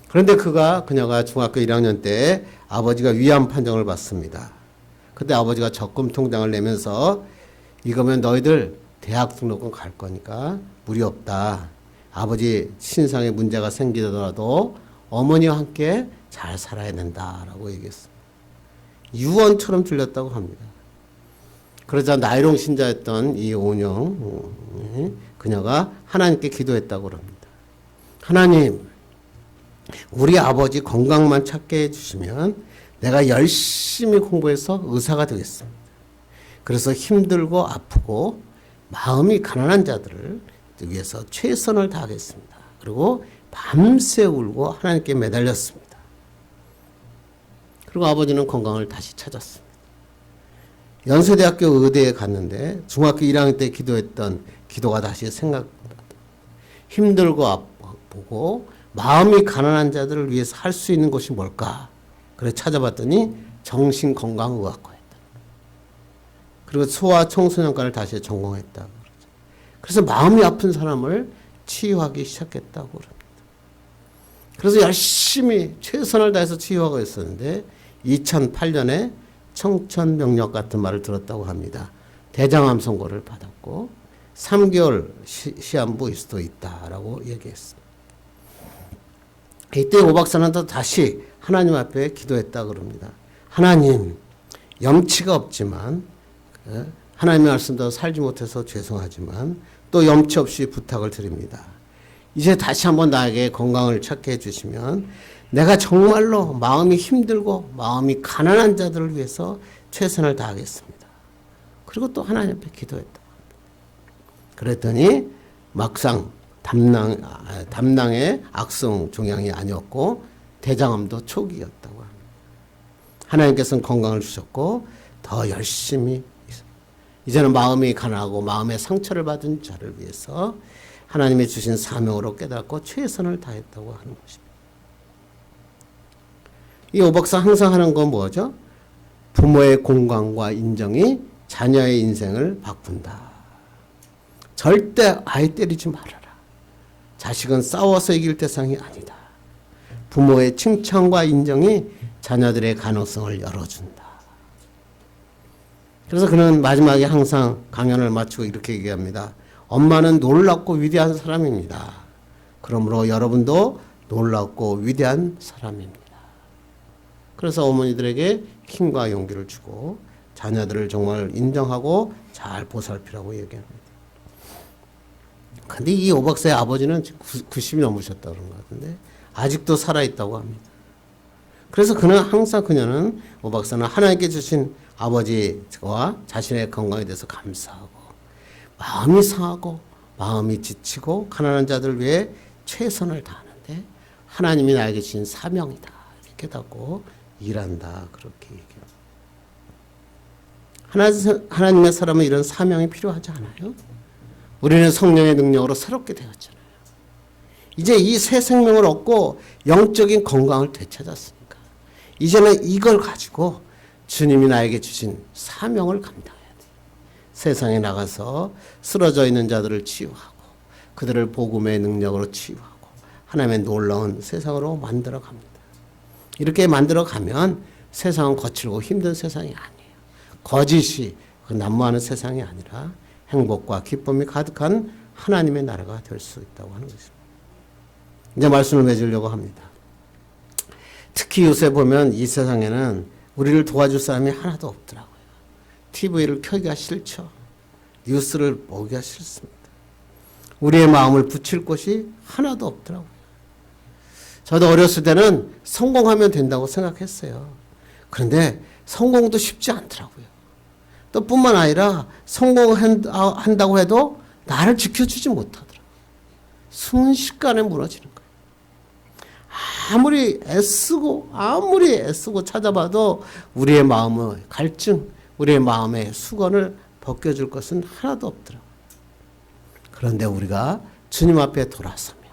S2: 그런데 그녀가 중학교 1학년 때 아버지가 위암 판정을 받습니다. 그때 아버지가 적금 통장을 내면서 이거면 너희들 대학 등록금 갈 거니까 무리 없다. 아버지 신상에 문제가 생기더라도 어머니와 함께 잘 살아야 된다라고 얘기했습니다. 유언처럼 들렸다고 합니다. 그러자 나이롱 신자였던 이 오은영 그녀가 하나님께 기도했다고 합니다. 하나님, 우리 아버지 건강만 찾게 해주시면 내가 열심히 공부해서 의사가 되겠습니다. 그래서 힘들고 아프고 마음이 가난한 자들을 위해서 최선을 다하겠습니다. 그리고 밤새 울고 하나님께 매달렸습니다. 그리고 아버지는 건강을 다시 찾았습니다. 연세대학교 의대에 갔는데 중학교 1학년 때 기도했던 기도가 다시 생각납니다. 힘들고 아프고 마음이 가난한 자들을 위해서 할 수 있는 것이 뭘까? 그래서 찾아봤더니 정신건강의학과였다. 그리고 소아청소년과를 다시 전공했다. 그래서 마음이 아픈 사람을 치유하기 시작했다고 합니다. 그래서 열심히 최선을 다해서 치유하고 있었는데 2008년에 청천벽력 같은 말을 들었다고 합니다. 대장암 선고를 받았고 3개월 시한부일 수도 있다라고 얘기했습니다. 이때 오 박사는 또 다시 하나님 앞에 기도했다고 합니다. 하나님, 염치가 없지만 하나님의 말씀대로 살지 못해서 죄송하지만 또 염치 없이 부탁을 드립니다. 이제 다시 한번 나에게 건강을 찾게 해주시면 내가 정말로 마음이 힘들고 마음이 가난한 자들을 위해서 최선을 다하겠습니다. 그리고 또 하나님 앞에 기도했다. 그랬더니 막상 담낭의 악성 종양이 아니었고 대장암도 초기였다고 합니다. 하나님께서는 건강을 주셨고 더 열심히 이제는 마음이 가난하고 마음의 상처를 받은 자를 위해서 하나님이 주신 사명으로 깨닫고 최선을 다했다고 하는 것입니다. 이 오박사 항상 하는 건 뭐죠? 부모의 공감과 인정이 자녀의 인생을 바꾼다. 절대 아이 때리지 말아라. 자식은 싸워서 이길 대상이 아니다. 부모의 칭찬과 인정이 자녀들의 가능성을 열어준다. 그래서 그는 마지막에 항상 강연을 마치고 이렇게 얘기합니다. 엄마는 놀랍고 위대한 사람입니다. 그러므로 여러분도 놀랍고 위대한 사람입니다. 그래서 어머니들에게 힘과 용기를 주고 자녀들을 정말 인정하고 잘 보살피라고 얘기합니다. 근데 이 오박사의 아버지는 90이 넘으셨다고 그런 것 같은데 아직도 살아있다고 합니다. 그래서 그녀는 오박사는 하나님께 주신 아버지와 자신의 건강에 대해서 감사하고 마음이 상하고 마음이 지치고 가난한 자들을 위해 최선을 다하는데 하나님이 나에게 주신 사명이다. 이렇게 깨닫고 일한다. 그렇게 얘기합니다. 하나님의 사람은 이런 사명이 필요하지 않아요? 우리는 성령의 능력으로 새롭게 되었잖아요. 이제 이 새 생명을 얻고 영적인 건강을 되찾았으니까 이제는 이걸 가지고 주님이 나에게 주신 사명을 감당해야 돼요. 세상에 나가서 쓰러져 있는 자들을 치유하고 그들을 복음의 능력으로 치유하고 하나님의 놀라운 세상으로 만들어 갑니다. 이렇게 만들어 가면 세상은 거칠고 힘든 세상이 아니에요. 거짓이 난무하는 세상이 아니라 행복과 기쁨이 가득한 하나님의 나라가 될 수 있다고 하는 것입니다. 이제 말씀을 맺으려고 합니다. 특히 요새 보면 이 세상에는 우리를 도와줄 사람이 하나도 없더라고요. TV를 켜기가 싫죠. 뉴스를 보기가 싫습니다. 우리의 마음을 붙일 곳이 하나도 없더라고요. 저도 어렸을 때는 성공하면 된다고 생각했어요. 그런데 성공도 쉽지 않더라고요. 또 뿐만 아니라 성공한다고 해도 나를 지켜주지 못하더라고요. 순식간에 무너지는 거예요. 아무리 애쓰고 찾아봐도 우리의 마음의 갈증, 우리의 마음의 수건을 벗겨줄 것은 하나도 없더라고요. 그런데 우리가 주님 앞에 돌아서면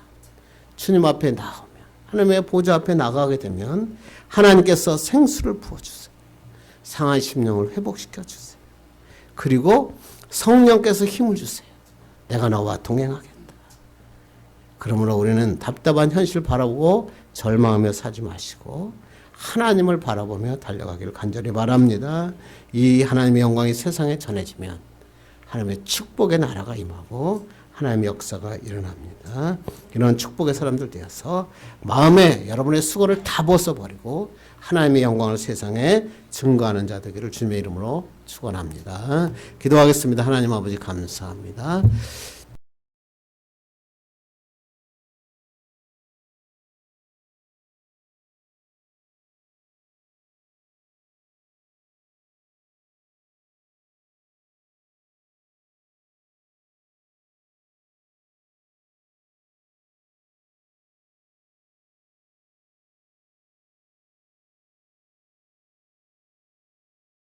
S2: 주님 앞에 나오면, 하나님의 보좌 앞에 나가게 되면 하나님께서 생수를 부어주세요. 상한 심령을 회복시켜 주세요. 그리고 성령께서 힘을 주세요. 내가 너와 동행하겠다. 그러므로 우리는 답답한 현실을 바라보고 절망하며 사지 마시고 하나님을 바라보며 달려가기를 간절히 바랍니다. 이 하나님의 영광이 세상에 전해지면 하나님의 축복의 나라가 임하고 하나님의 역사가 일어납니다. 이런 축복의 사람들 되어서 마음에 여러분의 수고를 다 벗어버리고 하나님의 영광을 세상에 증거하는 자 되기를 주님의 이름으로 축원합니다. 기도하겠습니다. 하나님 아버지 감사합니다.